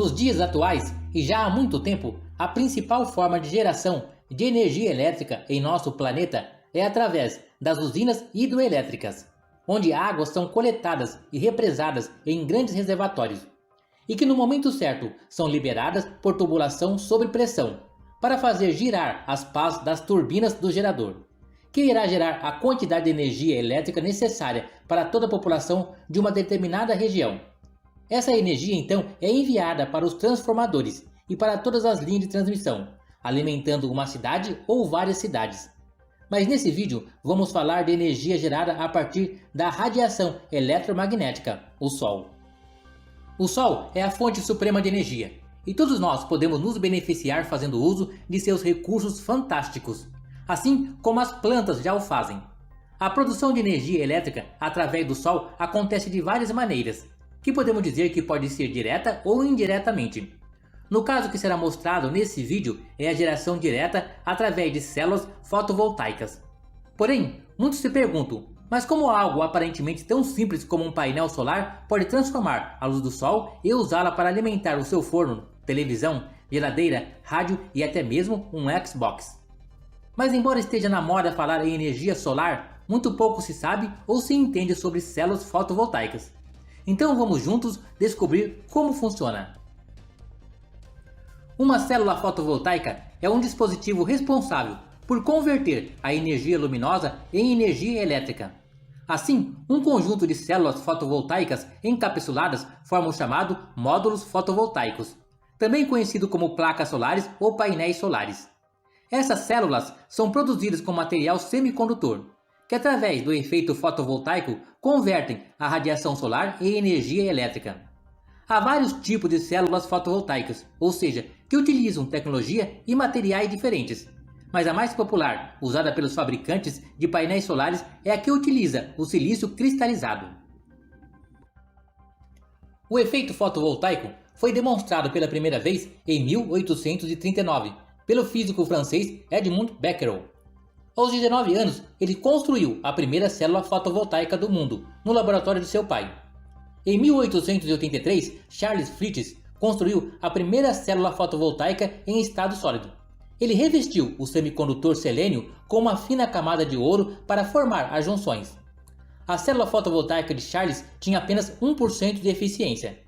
Nos dias atuais, e já há muito tempo, a principal forma de geração de energia elétrica em nosso planeta é através das usinas hidroelétricas, onde águas são coletadas e represadas em grandes reservatórios, e que no momento certo são liberadas por tubulação sob pressão, para fazer girar as pás das turbinas do gerador, que irá gerar a quantidade de energia elétrica necessária para toda a população de uma determinada região. Essa energia então é enviada para os transformadores e para todas as linhas de transmissão, alimentando uma cidade ou várias cidades. Mas nesse vídeo vamos falar de energia gerada a partir da radiação eletromagnética, o Sol. O Sol é a fonte suprema de energia, e todos nós podemos nos beneficiar fazendo uso de seus recursos fantásticos, assim como as plantas já o fazem. A produção de energia elétrica através do Sol acontece de várias maneiras, que podemos dizer que pode ser direta ou indiretamente. No caso que será mostrado nesse vídeo é a geração direta através de células fotovoltaicas. Porém, muitos se perguntam, mas como algo aparentemente tão simples como um painel solar pode transformar a luz do Sol e usá-la para alimentar o seu forno, televisão, geladeira, rádio e até mesmo um Xbox? Mas embora esteja na moda falar em energia solar, muito pouco se sabe ou se entende sobre células fotovoltaicas. Então vamos juntos descobrir como funciona. Uma célula fotovoltaica é um dispositivo responsável por converter a energia luminosa em energia elétrica. Assim, um conjunto de células fotovoltaicas encapsuladas forma o chamado módulos fotovoltaicos, também conhecido como placas solares ou painéis solares. Essas células são produzidas com material semicondutor, que através do efeito fotovoltaico convertem a radiação solar em energia elétrica. Há vários tipos de células fotovoltaicas, ou seja, que utilizam tecnologia e materiais diferentes, mas a mais popular, usada pelos fabricantes de painéis solares, é a que utiliza o silício cristalizado. O efeito fotovoltaico foi demonstrado pela primeira vez em 1839 pelo físico francês Edmond Becquerel. Aos 19 anos, ele construiu a primeira célula fotovoltaica do mundo, no laboratório de seu pai. Em 1883, Charles Fritzsche construiu a primeira célula fotovoltaica em estado sólido. Ele revestiu o semicondutor selênio com uma fina camada de ouro para formar as junções. A célula fotovoltaica de Charles tinha apenas 1% de eficiência.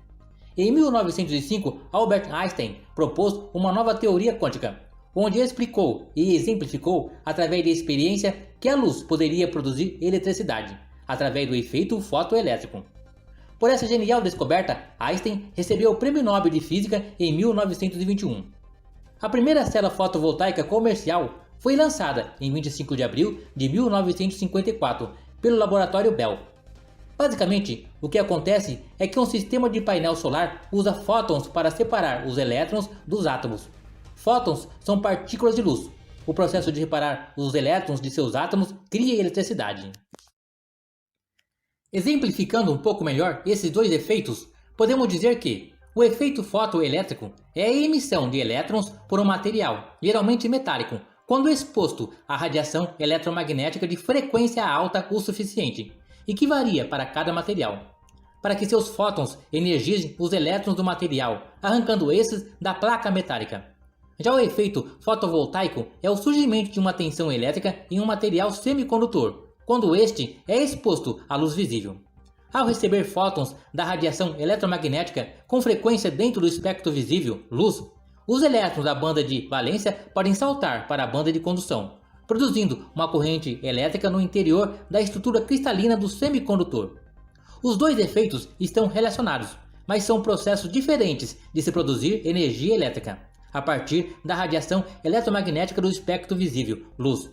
Em 1905, Albert Einstein propôs uma nova teoria quântica, onde explicou e exemplificou, através da experiência, que a luz poderia produzir eletricidade, através do efeito fotoelétrico. Por essa genial descoberta, Einstein recebeu o Prêmio Nobel de Física em 1921. A primeira célula fotovoltaica comercial foi lançada em 25 de abril de 1954 pelo Laboratório Bell. Basicamente, o que acontece é que um sistema de painel solar usa fótons para separar os elétrons dos átomos. Fótons são partículas de luz. O processo de separar os elétrons de seus átomos cria eletricidade. Exemplificando um pouco melhor esses dois efeitos, podemos dizer que o efeito fotoelétrico é a emissão de elétrons por um material, geralmente metálico, quando exposto à radiação eletromagnética de frequência alta o suficiente, e que varia para cada material, para que seus fótons energizem os elétrons do material, arrancando esses da placa metálica. Já o efeito fotovoltaico é o surgimento de uma tensão elétrica em um material semicondutor, quando este é exposto à luz visível. Ao receber fótons da radiação eletromagnética com frequência dentro do espectro visível, luz, os elétrons da banda de valência podem saltar para a banda de condução, produzindo uma corrente elétrica no interior da estrutura cristalina do semicondutor. Os dois efeitos estão relacionados, mas são processos diferentes de se produzir energia elétrica, a partir da radiação eletromagnética do espectro visível, luz.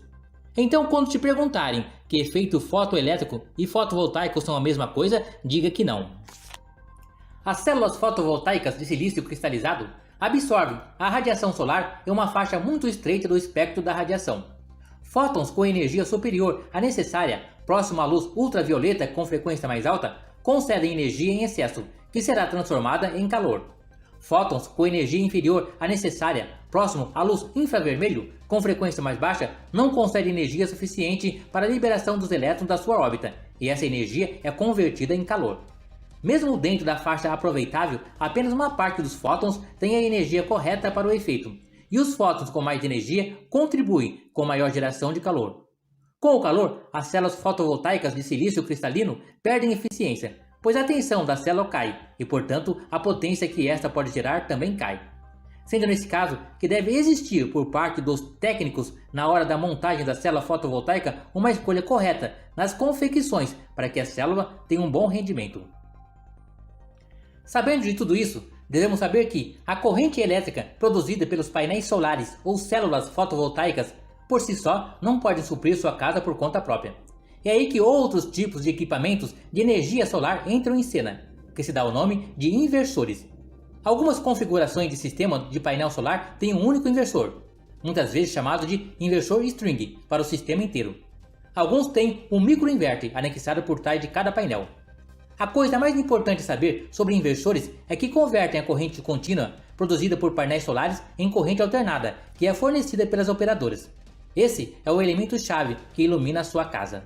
Então, quando te perguntarem que efeito fotoelétrico e fotovoltaico são a mesma coisa, diga que não. As células fotovoltaicas de silício cristalizado absorvem a radiação solar em uma faixa muito estreita do espectro da radiação. Fótons com energia superior à necessária, próximo à luz ultravioleta com frequência mais alta, concedem energia em excesso, que será transformada em calor. Fótons com energia inferior à necessária, próximo à luz infravermelho, com frequência mais baixa, não concedem energia suficiente para a liberação dos elétrons da sua órbita, e essa energia é convertida em calor. Mesmo dentro da faixa aproveitável, apenas uma parte dos fótons tem a energia correta para o efeito, e os fótons com mais energia contribuem com maior geração de calor. Com o calor, as células fotovoltaicas de silício cristalino perdem eficiência, pois a tensão da célula cai e, portanto, a potência que esta pode gerar também cai. Sendo nesse caso que deve existir por parte dos técnicos na hora da montagem da célula fotovoltaica uma escolha correta nas confecções para que a célula tenha um bom rendimento. Sabendo de tudo isso, devemos saber que a corrente elétrica produzida pelos painéis solares ou células fotovoltaicas por si só não pode suprir sua casa por conta própria. É aí que outros tipos de equipamentos de energia solar entram em cena, que se dá o nome de inversores. Algumas configurações de sistema de painel solar têm um único inversor, muitas vezes chamado de inversor string para o sistema inteiro. Alguns têm um microinverter anexado por trás de cada painel. A coisa mais importante a saber sobre inversores é que convertem a corrente contínua produzida por painéis solares em corrente alternada, que é fornecida pelas operadoras. Esse é o elemento-chave que ilumina a sua casa.